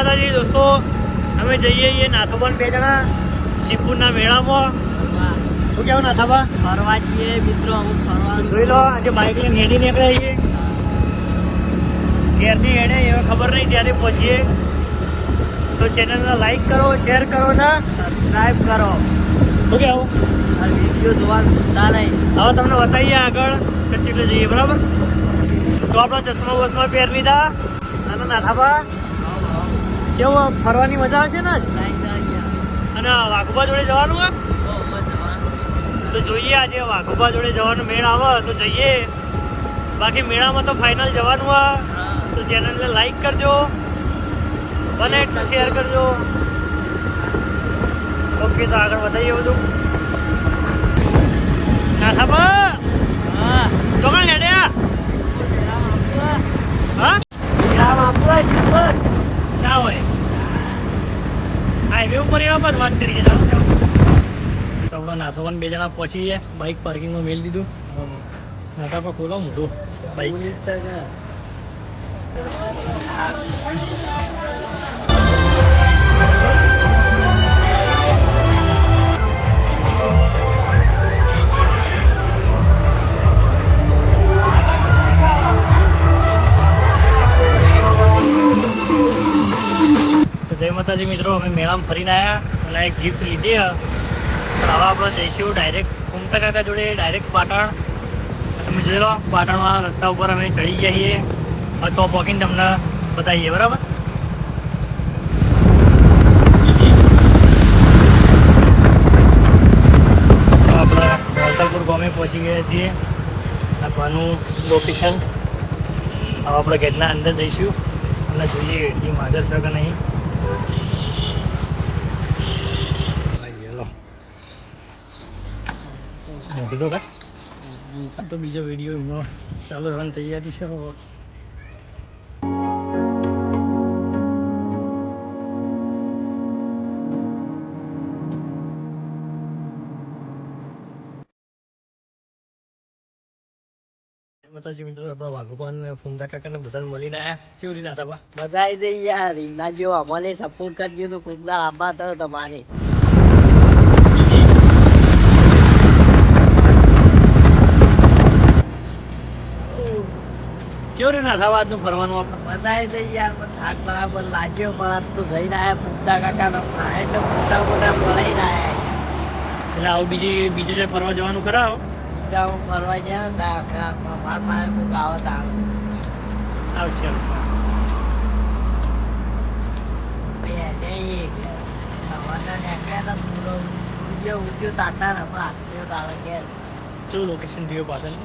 માતાજી દોસ્તો, અમે જઈએ છીએ નાથોબાન 2 જણા શિવપુરના મેળામાં. શું કહેવું નાથાબા? ફરવા જઈએ મિત્રો, અમુક ફરવા જોઈ લો, આજે બાઇક લઈને હેડી નીકળ્યા છીએ. ઘેરથી હેડે એ ખબર નહીં જ્યારે પહોંચીએ. તો ચેનલને લાઈક કરો, શેર કરો ને સબસ્ક્રાઈબ કરો. શું કહેવું? આ વિડીયો જોવાનું ભૂલતા નહીં. હવે તમને બતાવીએ આગળ કચ્છી જઈએ, બરાબર? તો આપણા ચશ્મા બસમાં પહેર લીધા અને નાથાબા કેવું ફરવાની મજા આવશે ને. અને વાઘોબા જોડે જવાનું હોય તો જોઈએ. આજે વાઘોબા જોડે જવાનું મેળ આવે તો જઈએ, બાકી મેળામાં તો ફાઇનલ જવાનું હોય. તો ચેનલને લાઈક કરજો, બને એટલું શેર કરજો. ઓકે, તો આગળ વધારીએ બધું. નાથાબા ચોકણ હેડ્યા હા ના હોય હાઈવે ઉપર એવા પર વાત કરીએ. તો આપણે નાથોબાન 2 જણા પહોંચી ગયા. બાઇક પાર્કિંગમાં મેળ દીધું. નાથાબા ખોલો મોટું બાઇક. જય માતાજી મિત્રો, અમે મેળામાં ફરીને આવ્યા અને એક ગિફ્ટ લીધી પણ હવે આપણે જઈશું ડાયરેક્ટ ઘૂમતા કાકા જોડે ડાયરેક્ટ પાટણ. તમે જોઈ લો, પાટણમાં રસ્તા ઉપર અમે ચડી ગયા છીએ. તો પહોંચીને તમને બતાવીએ, બરાબર? આપણે વલસાડપુર ગામે પહોંચી ગયા છીએ. આપવાનું લોકેશન. હવે આપણે ગેટના અંદર જઈશું અને જોઈએ એટલી હાજર છે કે નહીં. મોટી તો કાંઈ તો બીજો વિડીયો એમાં ચાલુ થવાની તૈયારી છે. માતાજી મિત્રો, આપણા વાઘોબાન ફૂમતા કાકાને બધાને મળીને આવ્યા. કેવું રીતે હતા બધા જઈ યાર, રીના જેવો અમને સપોર્ટ કરજો તો ખૂબ આભાર થયો તમારે. કેવું રીતે થવા આજનું ફરવાનું આપણે? બધા જઈ યાર, પણ થાક બરાબર લાગ્યો. પણ આજ તો જઈને આવ્યા પૂછતા કાકા એટલે મોટા મોટા મળીને આવ્યા. એટલે આવું બીજે જે ફરવા જવાનું ખરા? ફરવા ગયા ને મારા પાસે કોઈક આવત આવશે. શું લોકેશન થયું પાછળ?